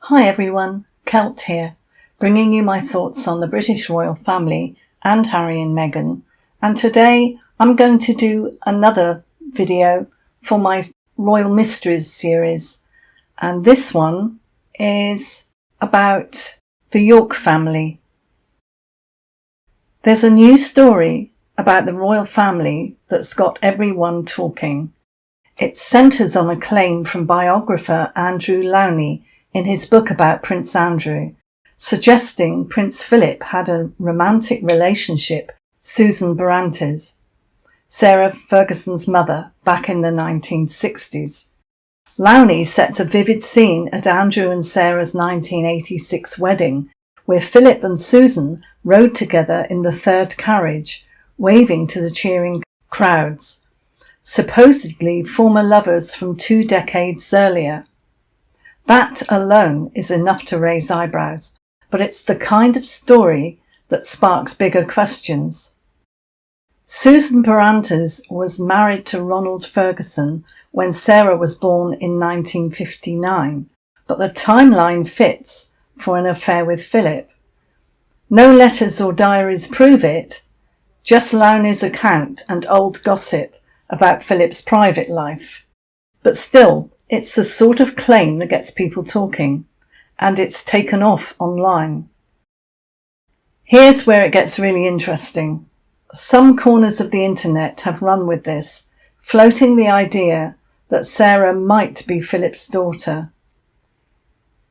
Hi everyone, Kelt here, bringing you my thoughts on the British royal family and Harry and Meghan, and today I'm going to do another video for my Royal Mysteries series, and this one is about the York family. There's a new story about the royal family that's got everyone talking. It centres on a claim from biographer Andrew Lowney in his book about Prince Andrew, suggesting Prince Philip had a romantic relationship with Susan Barrantes, Sarah Ferguson's mother, back in the 1960s. Lowney sets a vivid scene at Andrew and Sarah's 1986 wedding, where Philip and Susan rode together in the third carriage, waving to the cheering crowds, supposedly former lovers from 2 decades earlier. That alone is enough to raise eyebrows, but it's the kind of story that sparks bigger questions. Susan Barrantes was married to Ronald Ferguson when Sarah was born in 1959, but the timeline fits for an affair with Philip. No letters or diaries prove it, just Lowney's account and old gossip about Philip's private life. But still, it's the sort of claim that gets people talking, and it's taken off online. Here's where it gets really interesting. Some corners of the internet have run with this, floating the idea that Sarah might be Philip's daughter.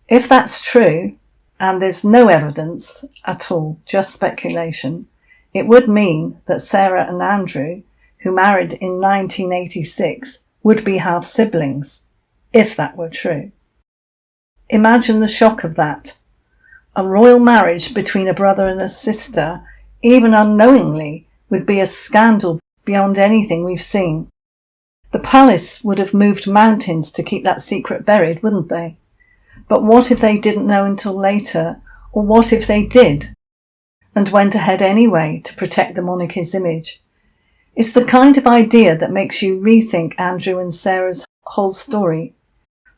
If that's true, and there's no evidence at all, just speculation, it would mean that Sarah and Andrew, who married in 1986, would be half-siblings, if that were true. Imagine the shock of that. A royal marriage between a brother and a sister, even unknowingly, would be a scandal beyond anything we've seen. The palace would have moved mountains to keep that secret buried, wouldn't they? But what if they didn't know until later, or what if they did, and went ahead anyway to protect the monarchy's image? It's the kind of idea that makes you rethink Andrew and Sarah's whole story.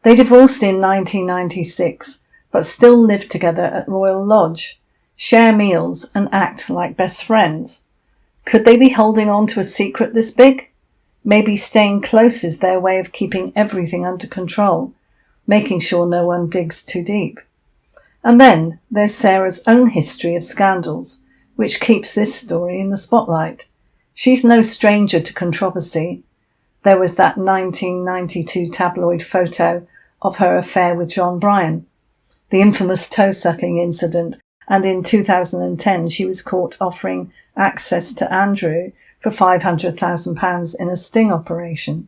They divorced in 1996, but still live together at Royal Lodge, share meals and act like best friends. Could they be holding on to a secret this big? Maybe staying close is their way of keeping everything under control, making sure no one digs too deep. And then there's Sarah's own history of scandals, which keeps this story in the spotlight. She's no stranger to controversy. There was that 1992 tabloid photo of her affair with John Bryan, the infamous toe-sucking incident, and in 2010 she was caught offering access to Andrew for £500,000 in a sting operation.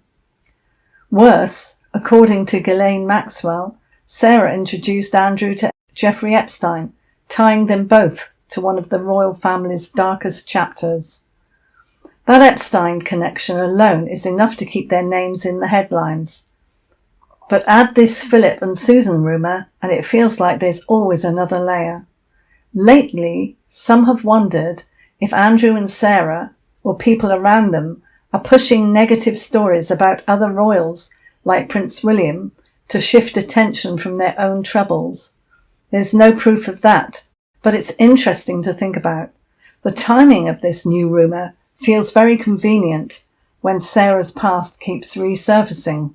Worse, according to Ghislaine Maxwell, Sarah introduced Andrew to Jeffrey Epstein, tying them both to one of the royal family's darkest chapters. That Epstein connection alone is enough to keep their names in the headlines. But add this Philip and Susan rumour, and it feels like there's always another layer. Lately, some have wondered if Andrew and Sarah, or people around them, are pushing negative stories about other royals, like Prince William, to shift attention from their own troubles. There's no proof of that, but it's interesting to think about. The timing of this new rumour feels very convenient when Sarah's past keeps resurfacing.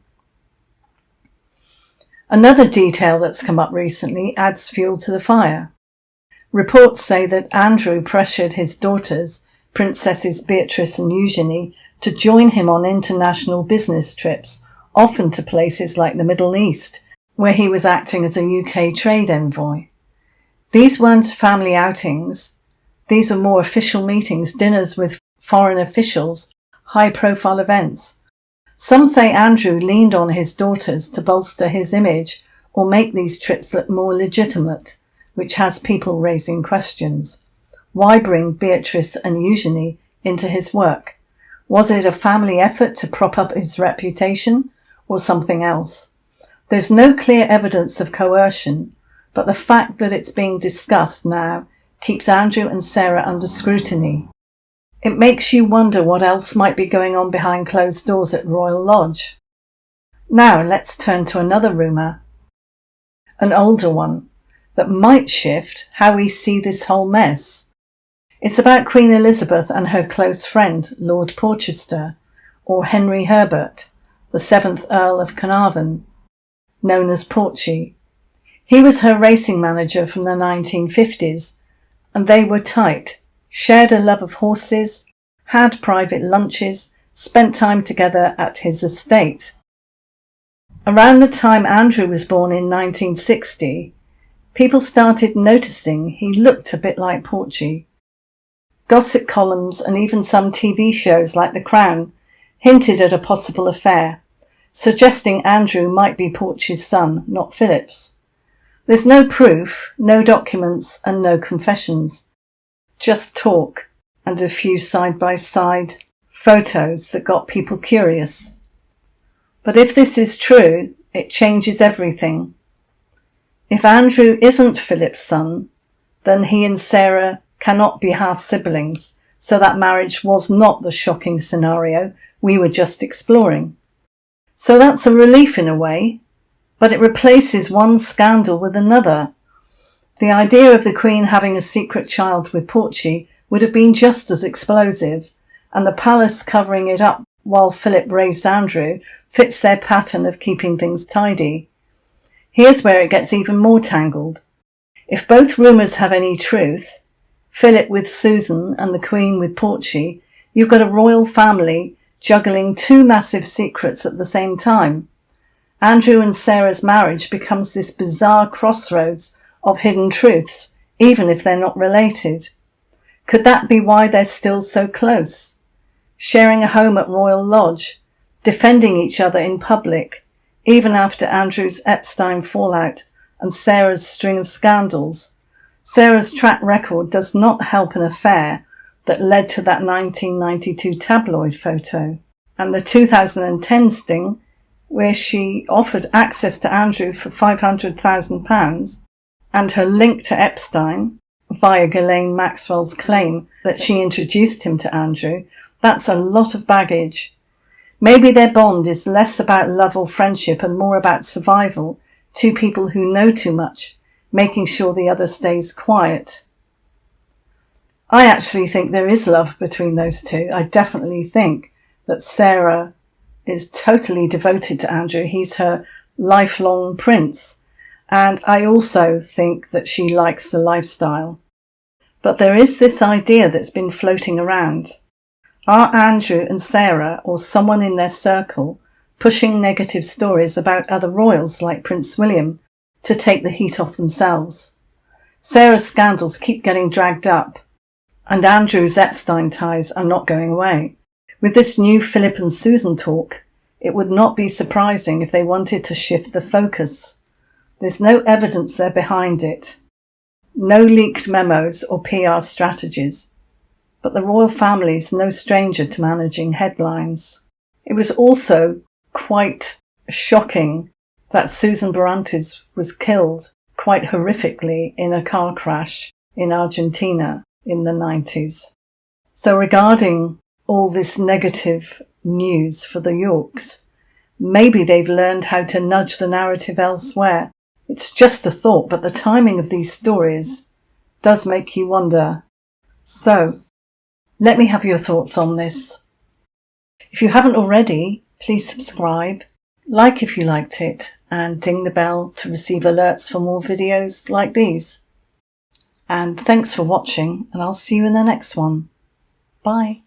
Another detail that's come up recently adds fuel to the fire. Reports say that Andrew pressured his daughters, Princesses Beatrice and Eugenie, to join him on international business trips, often to places like the Middle East, where he was acting as a UK trade envoy. These weren't family outings. These were more official meetings, dinners with foreign officials, high-profile events. Some say Andrew leaned on his daughters to bolster his image or make these trips look more legitimate, which has people raising questions. Why bring Beatrice and Eugenie into his work? Was it a family effort to prop up his reputation, or something else? There's no clear evidence of coercion, but the fact that it's being discussed now keeps Andrew and Sarah under scrutiny. It makes you wonder what else might be going on behind closed doors at Royal Lodge. Now let's turn to another rumour. an older one, that might shift how we see this whole mess. It's about Queen Elizabeth and her close friend, Lord Porchester, or Henry Herbert, the 7th Earl of Carnarvon, known as Porchy. He was her racing manager from the 1950s, and they were tight, shared a love of horses, had private lunches, spent time together at his estate. Around the time Andrew was born in 1960, people started noticing he looked a bit like Porchy. Gossip columns and even some TV shows like The Crown hinted at a possible affair, suggesting Andrew might be Porchy's son, not Philip's. There's no proof, no documents and no confessions. Just talk and a few side-by-side photos that got people curious. But if this is true, it changes everything. If Andrew isn't Philip's son, then he and Sarah cannot be half-siblings, so that marriage was not the shocking scenario we were just exploring. So that's a relief in a way, but it replaces one scandal with another. The idea of the Queen having a secret child with Porchy would have been just as explosive, and the palace covering it up while Philip raised Andrew fits their pattern of keeping things tidy. Here's where it gets even more tangled. If both rumours have any truth, Philip with Susan and the Queen with Porchy, you've got a royal family juggling two massive secrets at the same time. Andrew and Sarah's marriage becomes this bizarre crossroads of hidden truths, even if they're not related. Could that be why they're still so close? Sharing a home at Royal Lodge, defending each other in public, even after Andrew's Epstein fallout and Sarah's string of scandals. Sarah's track record does not help an affair that led to that 1992 tabloid photo, and the 2010 sting where she offered access to Andrew for £500,000 and her link to Epstein via Ghislaine Maxwell's claim that she introduced him to Andrew. That's a lot of baggage. Maybe their bond is less about love or friendship and more about survival, two people who know too much, making sure the other stays quiet. I actually think there is love between those two. I definitely think that Sarah is totally devoted to Andrew. He's her lifelong prince. And I also think that she likes the lifestyle. But there is this idea that's been floating around. Are Andrew and Sarah, or someone in their circle, pushing negative stories about other royals like Prince William to take the heat off themselves? Sarah's scandals keep getting dragged up, and Andrew's Epstein ties are not going away. With this new Philip and Susan talk, it would not be surprising if they wanted to shift the focus. There's no evidence there behind it. No leaked memos or PR strategies. But the royal family's no stranger to managing headlines. It was also quite shocking that Susan Barrantes was killed quite horrifically in a car crash in Argentina in the 90s. So regarding all this negative news for the Yorks, maybe they've learned how to nudge the narrative elsewhere. It's just a thought, but the timing of these stories does make you wonder. So, let me have your thoughts on this. If you haven't already, please subscribe, like if you liked it, and ding the bell to receive alerts for more videos like these. And thanks for watching, and I'll see you in the next one. Bye.